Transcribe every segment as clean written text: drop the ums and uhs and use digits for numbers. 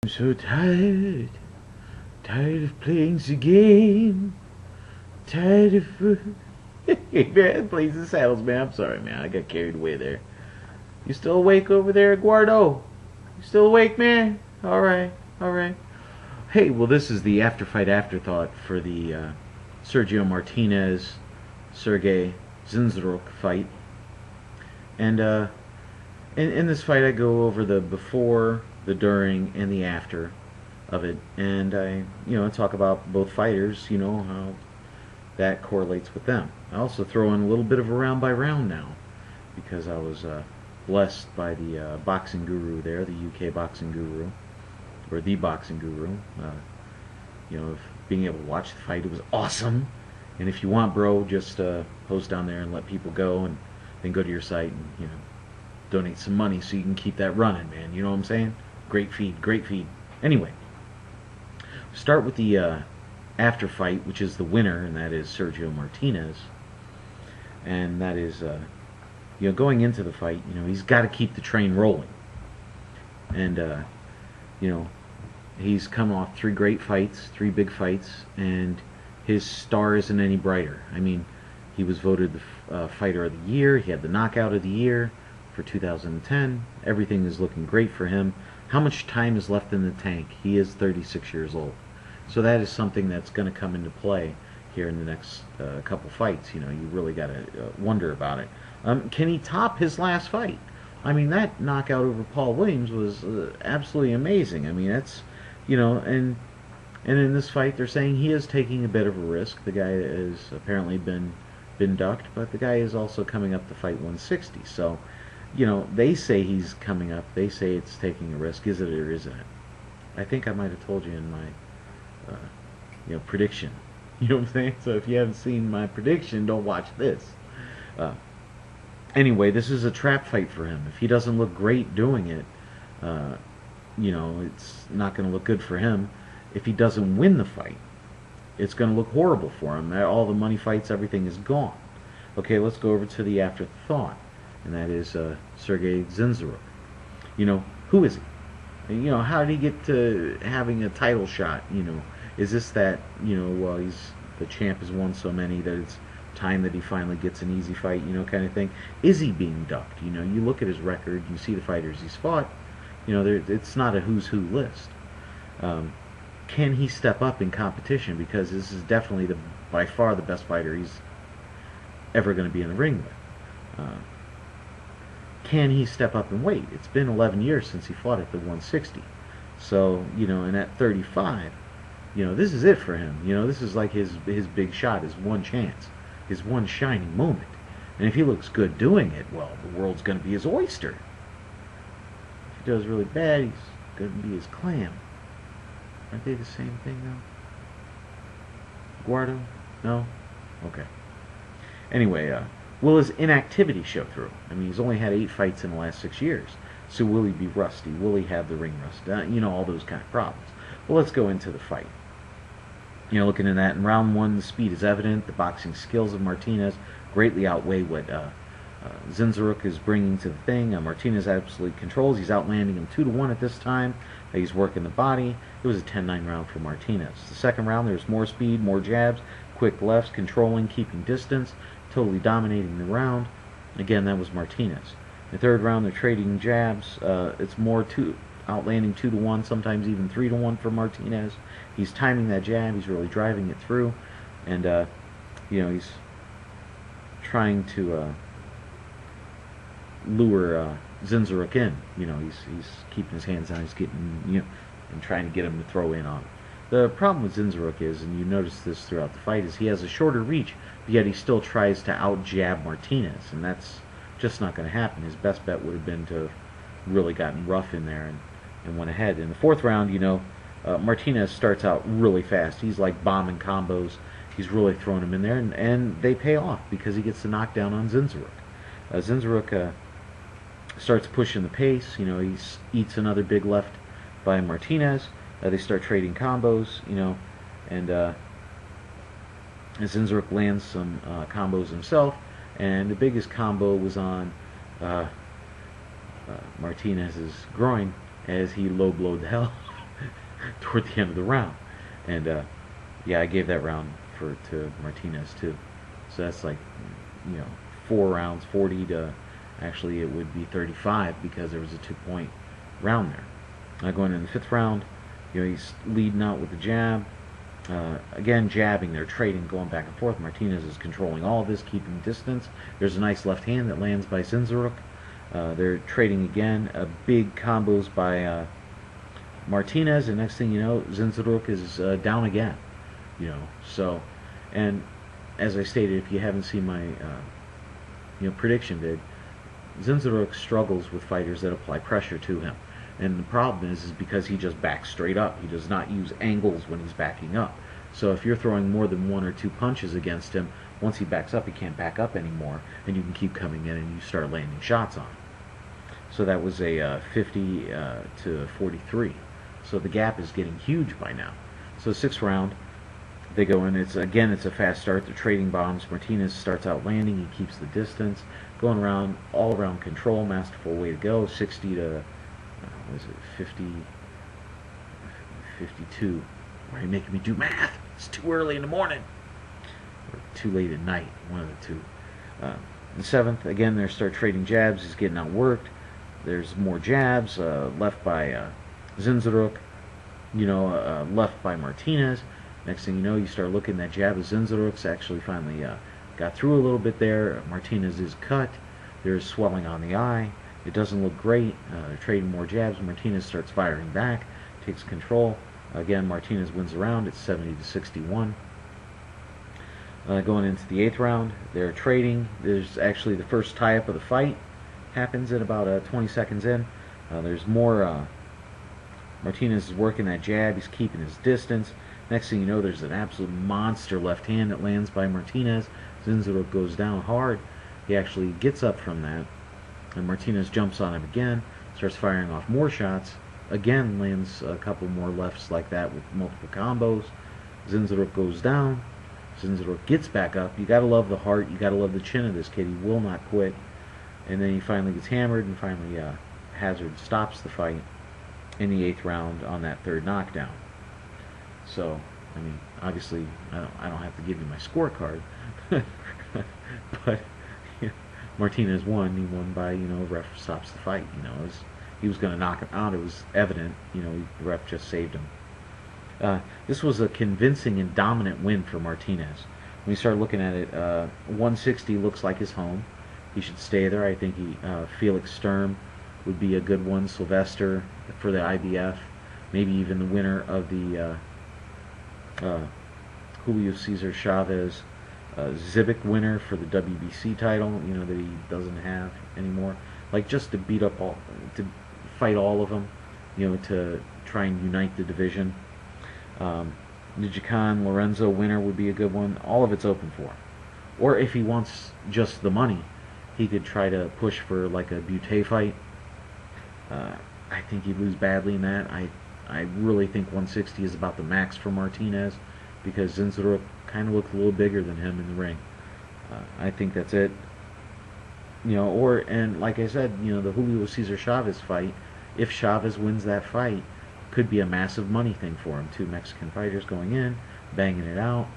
I'm so tired. Tired of playing the game. Tired of... Hey man, plays the saddles, man. I'm sorry, man. I got carried away there. You still awake over there, Eduardo? You still awake, man? Alright, alright. Hey, well, this is the Afterfight Afterthought for the Sergio Martinez, Sergei Dzinziruk fight. And in this fight, I go over the before, the during, and the after of it. And I, talk about both fighters, how that correlates with them. I also throw in a little bit of a round by round now, because I was blessed by the boxing guru there, the UK boxing guru, or the boxing guru. Of being able to watch the fight, it was awesome. And if you want, bro, just post down there and let people go, and then go to your site and donate some money so you can keep that running, man. You know what I'm saying? Great feed, great feed. Anyway, start with the after fight, which is the winner, and that is Sergio Martinez. And that is, going into the fight, he's got to keep the train rolling. And, he's come off 3 great fights, 3 big fights, and his star isn't any brighter. I mean, he was voted the fighter of the year. He had the knockout of the year for 2010. Everything is looking great for him. How much time is left in the tank? He is 36 years old. So that is something that's going to come into play here in the next couple fights. You really got to wonder about it. Can he top his last fight? I mean, that knockout over Paul Williams was absolutely amazing. I mean, that's, and in this fight, they're saying he is taking a bit of a risk. The guy has apparently been ducked, but the guy is also coming up to fight 160. So, they say he's coming up. They say it's taking a risk. Is it or isn't it? I think I might have told you in my prediction. You know what I'm saying? So if you haven't seen my prediction, don't watch this. Anyway, this is a trap fight for him. If he doesn't look great doing it, it's not going to look good for him. If he doesn't win the fight, it's going to look horrible for him. All the money fights, everything is gone. Okay, let's go over to the afterthought, and that is Sergei Dzinziruk. Who is he? How did he get to having a title shot? Is this that, well, the champ has won so many that it's time that he finally gets an easy fight, kind of thing? Is he being ducked? You look at his record, you see the fighters he's fought, it's not a who's who list. Can he step up in competition? Because this is definitely by far the best fighter he's ever going to be in the ring with. Can he step up in weight? It's been 11 years since he fought at the 160. So, and at 35, this is it for him. This is like his big shot, his one chance, his one shining moment. And if he looks good doing it, well, the world's going to be his oyster. If he does really bad, he's going to be his clam. Aren't they the same thing, though? Guardo? No? Okay. Anyway, will his inactivity show through? I mean, he's only had 8 fights in the last 6 years. So will he be rusty? Will he have the ring rust? All those kind of problems. Well, let's go into the fight. Looking at that, in round 1, the speed is evident. The boxing skills of Martinez greatly outweigh what Dzinziruk is bringing to the thing. Martinez absolutely controls. He's outlanding him 2-1 at this time. He's working the body. It was a 10-9 round for Martinez. The second round, there's more speed, more jabs, quick lefts, controlling, keeping distance, totally dominating the round. Again, that was Martinez. The third round, they're trading jabs. It's more outlanding 2-1, sometimes even 3-1 for Martinez. He's timing that jab. He's really driving it through, and he's trying to lure Dzinziruk in. He's keeping his hands down. He's getting and trying to get him to throw in on him. The problem with Dzinziruk is, and you notice this throughout the fight, is he has a shorter reach, but yet he still tries to out-jab Martinez, and that's just not going to happen. His best bet would have been to have really gotten rough in there and went ahead. In the fourth round, Martinez starts out really fast. He's like bombing combos. He's really throwing him in there, and they pay off because he gets the knockdown on Dzinziruk. Dzinziruk starts pushing the pace. He eats another big left by Martinez. They start trading combos, and Dzinziruk lands some combos himself, and the biggest combo was on Martinez's groin as he low blowed the hell toward the end of the round. And yeah, I gave that round to Martinez too. So that's like, 4 rounds, 40 to, actually it would be 35 because there was a 2-point round there. Going in the 5th round, he's leading out with the jab. Again, jabbing, they're trading, going back and forth. Martinez is controlling all of this, keeping distance. There's a nice left hand that lands by Dzinziruk. They're trading again. Big combos by Martinez, and next thing you know, Dzinziruk is down again. So, and as I stated, if you haven't seen my prediction vid, Dzinziruk struggles with fighters that apply pressure to him. And the problem is because he just backs straight up. He does not use angles when he's backing up. So if you're throwing more than 1 or 2 punches against him, once he backs up, he can't back up anymore, and you can keep coming in and you start landing shots on him. So that was a 50 to 43. So the gap is getting huge by now. So 6th round, they go in. It's a fast start. They're trading bombs. Martinez starts out landing. He keeps the distance, going around, all around control. Masterful way to go. 60 to 52. Why are you making me do math? It's too early in the morning. Or too late at night. One of the two. The 7th, again, they start trading jabs. He's getting outworked. There's more jabs. Left by Dzinziruk. Left by Martinez. Next thing you know, you start looking at that jab of Dzinziruk's actually finally got through a little bit there. Martinez is cut. There's swelling on the eye. It doesn't look great. They're trading more jabs. Martinez starts firing back, takes control. Again, Martinez wins the round. It's 70 to 61. Going into the 8th round, they're trading. There's actually the first tie-up of the fight happens at about 20 seconds in. There's more. Martinez is working that jab. He's keeping his distance. Next thing you know, there's an absolute monster left hand that lands by Martinez. Dzinziruk goes down hard. He actually gets up from that. And Martinez jumps on him again, starts firing off more shots. Again, lands a couple more lefts like that with multiple combos. Dzinziruk goes down. Dzinziruk gets back up. You gotta love the heart. You gotta love the chin of this kid. He will not quit. And then he finally gets hammered, and finally Hazard stops the fight in the 8th round on that 3rd knockdown. So, I mean, obviously, I don't have to give you my scorecard, but Martinez won. He won by, ref stops the fight. He was going to knock him out. It was evident. The ref just saved him. This was a convincing and dominant win for Martinez. When you start looking at it, 160 looks like his home. He should stay there. I think Felix Sturm would be a good one. Sylvester for the IBF. Maybe even the winner of the Julio Cesar Chavez Zibik winner for the WBC title, that he doesn't have anymore. Like, just to beat up to fight all of them, to try and unite the division. Nijikhan Lorenzo winner would be a good one. All of it's open for him. Or if he wants just the money, he could try to push for like a Butte fight. I think he'd lose badly in that. I really think 160 is about the max for Martinez, because Dzinziruk kind of looked a little bigger than him in the ring. I think that's it. And like I said, the Julio Cesar Chavez fight, if Chavez wins that fight, could be a massive money thing for him. 2 Mexican fighters going in, banging it out.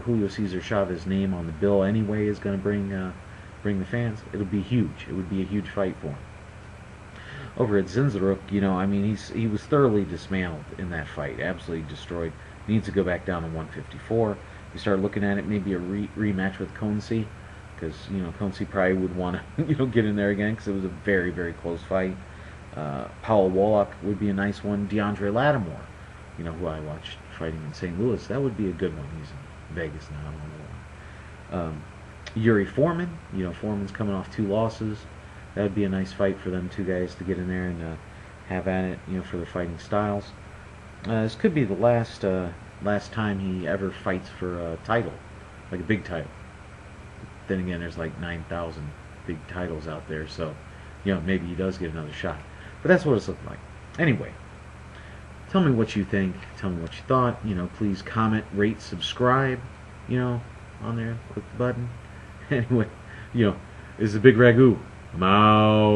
Julio Cesar Chavez's name on the bill anyway is going to bring the fans. It'll be huge. It would be a huge fight for him. Over at Dzinziruk, he was thoroughly dismantled in that fight, absolutely destroyed. He needs to go back down to 154. You start looking at it, maybe a rematch with Konsi, because Konsi probably would want to get in there again, because it was a very, very close fight. Powell Wallach would be a nice one. DeAndre Lattimore, who I watched fighting in St. Louis, that would be a good one. He's in Vegas now. Yuri Foreman, Foreman's coming off 2 losses. That would be a nice fight for them 2 guys to get in there and have at it, for their fighting styles. This could be the last time he ever fights for a title, like a big title. Then again, there's like 9,000 big titles out there, so maybe he does get another shot. But that's what it's looking like. Anyway, tell me what you think. Tell me what you thought. Please comment, rate, subscribe. On there, click the button. Anyway, this is Bigragu. I'm out.